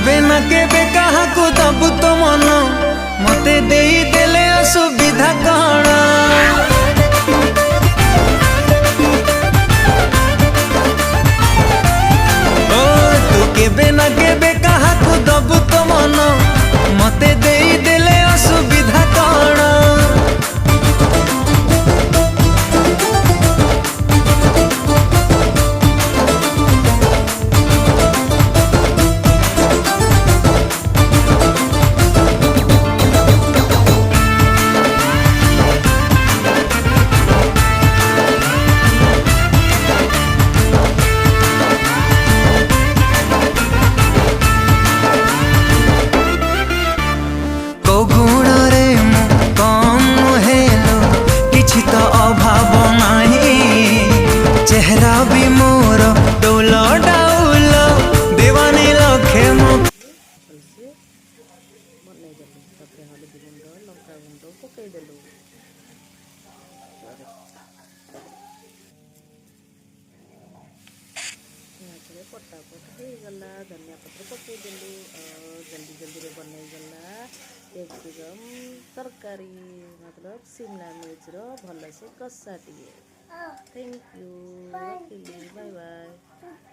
केबे ना केबे कहा को दबु तो मन मते देई देले असुविधा कण ओ तू केबे ना केबे कहा को दबु तो मन मते देई देले असुविधा कण चेहरा भी मोर डोल डाउल दीवानी लखे पटापट हो गला धनिया पत्र पकईदेलु जल्दी जल्दी रे बनई गला एकदम तरकारी मतलब शिमला मिर्च रो भल से कषा टे। Thank you, bye bye.